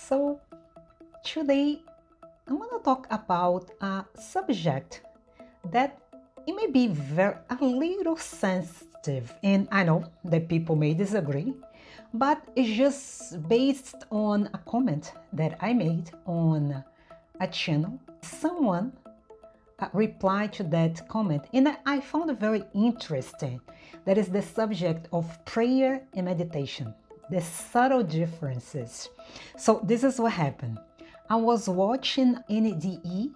So, today I want to talk about a subject that it may be a little sensitive, and I know that people may disagree, but it's just based on a comment that I made on a channel. Someone replied to that comment, and I found it very interesting. That is the subject of prayer and meditation, the subtle differences. So, this is what happened. I was watching NDE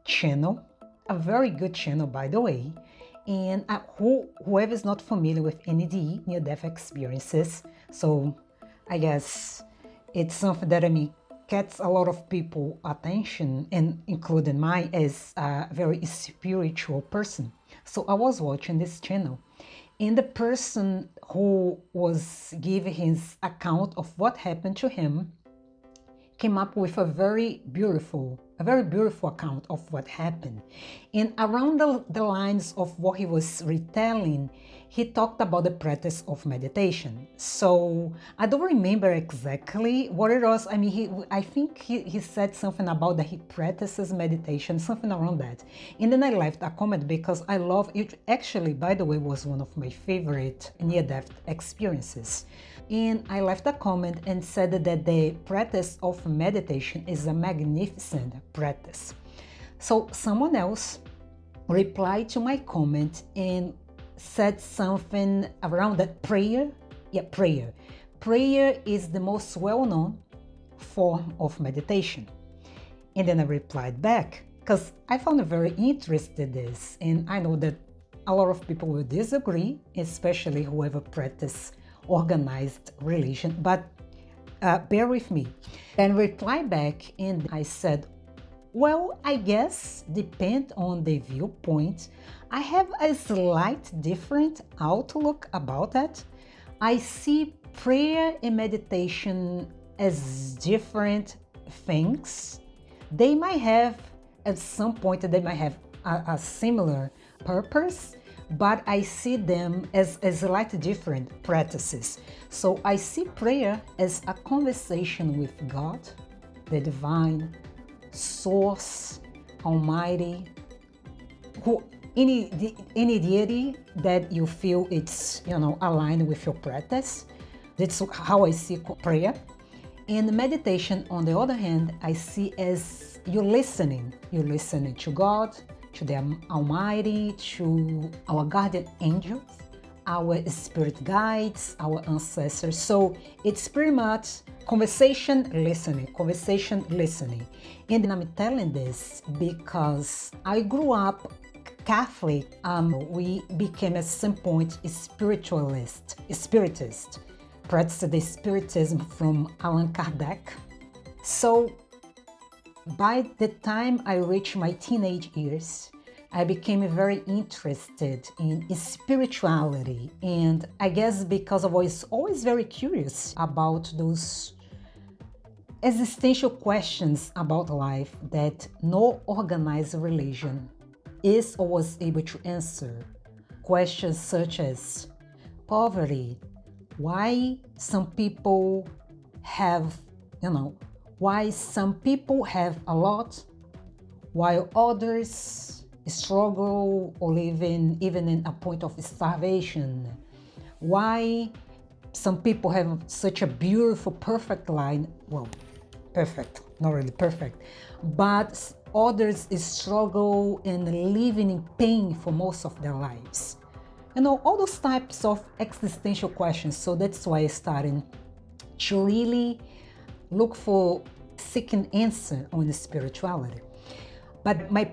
channel, a very good channel, by the way. And whoever is not familiar with NDE, near death experiences, so I guess it's something that gets a lot of people attention, and including mine as a very spiritual person. So I was watching this channel, and the person who was giving his account of what happened to him came up with a very beautiful account of what happened. And around the lines of what he was retelling, he talked about the practice of meditation. So I don't remember exactly what it was. I think he said something about that he practices meditation, something around that. And then I left a comment because I love it. Actually, by the way, was one of my favorite near-death experiences. And I left a comment and said that the practice of meditation is a magnificent practice. So someone else replied to my comment and said something around that prayer. Yeah, prayer. Prayer is the most well-known form of meditation. And then I replied back because I found it very interesting this, and I know that a lot of people will disagree, especially whoever practice organized religion, but bear with me. And reply back, and I said, well, I guess depend on the viewpoint. I have a slight different outlook about that. I see prayer and meditation as different things. They might have, at some point, they might have a similar purpose, but I see them as slightly different practices. So I see prayer as a conversation with God, the divine source, almighty, any deity that you feel it's aligned with your practice. That's how I see prayer. And meditation, on the other hand, I see as you're listening to God, to the Almighty, to our guardian angels, our spirit guides, our ancestors. So it's pretty much conversation, listening. And I'm telling this because I grew up Catholic. We became at some point spiritist, practiced the spiritism from Allan Kardec. So by the time I reached my teenage years, I became very interested in spirituality. And I guess because I was always very curious about those existential questions about life that no organized religion is or was able to answer. Questions such as poverty, why some people have, why some people have a lot while others struggle or live even in a point of starvation. Why some people have such a beautiful, perfect line, well, perfect, not really perfect, but others struggle and living in pain for most of their lives. All those types of existential questions. So that's why I started to really look for seeking answer on the spirituality. But my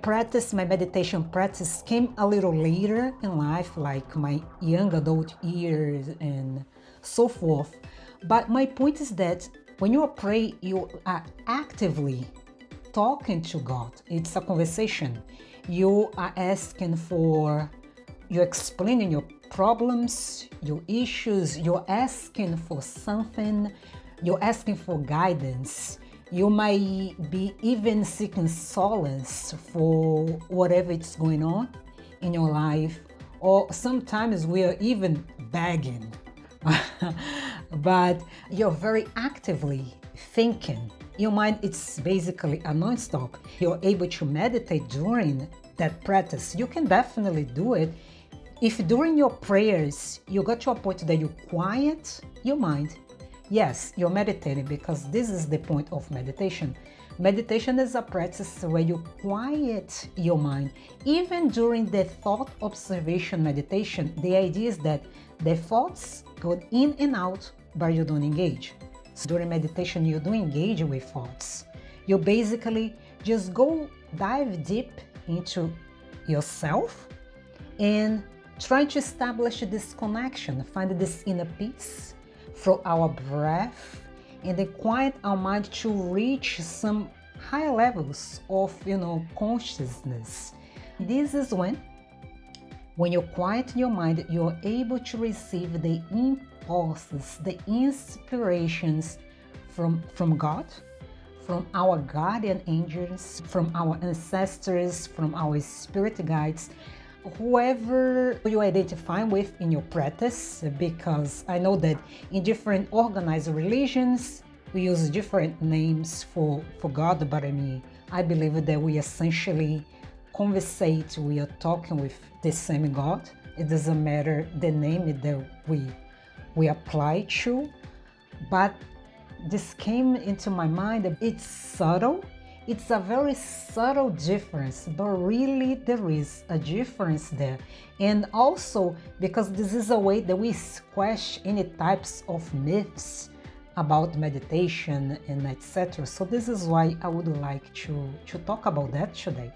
meditation practice came a little later in life, like my young adult years and so forth. But my point is that when you pray, you are actively talking to God. It's a conversation. You are you're explaining your problems, your issues, you're asking for something, you're asking for guidance. You might be even seeking solace for whatever is going on in your life, or sometimes we are even begging. But you're very actively thinking. Your mind, it's basically a non-stop. You're able to meditate during that practice. You can definitely do it. If during your prayers you got to a point that you quiet your mind, yes, you're meditating, because this is the point of meditation. Meditation is a practice where you quiet your mind. Even during the thought observation meditation, the idea is that the thoughts go in and out, but you don't engage. So during meditation, you don't engage with thoughts. You basically just go dive deep into yourself and try to establish this connection, find this inner peace through our breath, and then quiet our mind to reach some higher levels of, consciousness. This is when you quiet your mind, you're able to receive the impulses, the inspirations from God, from our guardian angels, from our ancestors, from our spirit guides, whoever you identify with in your practice, because I know that in different organized religions, we use different names for God, but I believe that we essentially conversate, we are talking with the same God. It doesn't matter the name that we apply to, but this came into my mind. It's subtle. It's a very subtle difference, but really there is a difference there. And also because this is a way that we squash any types of myths about meditation and etc. So this is why I would like to talk about that today.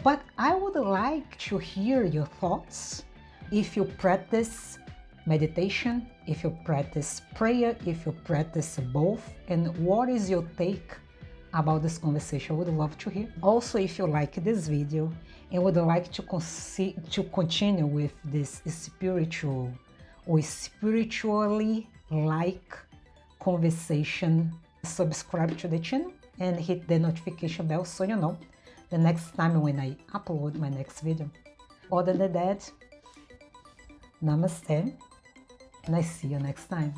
But I would like to hear your thoughts if you practice meditation, if you practice prayer, if you practice both, and what is your take about this conversation. I would love to hear. Also, if you like this video and would like to continue with this spiritual or spiritually like conversation, subscribe to the channel and hit the notification bell so you know the next time when I upload my next video. Other than that, namaste, and I see you next time.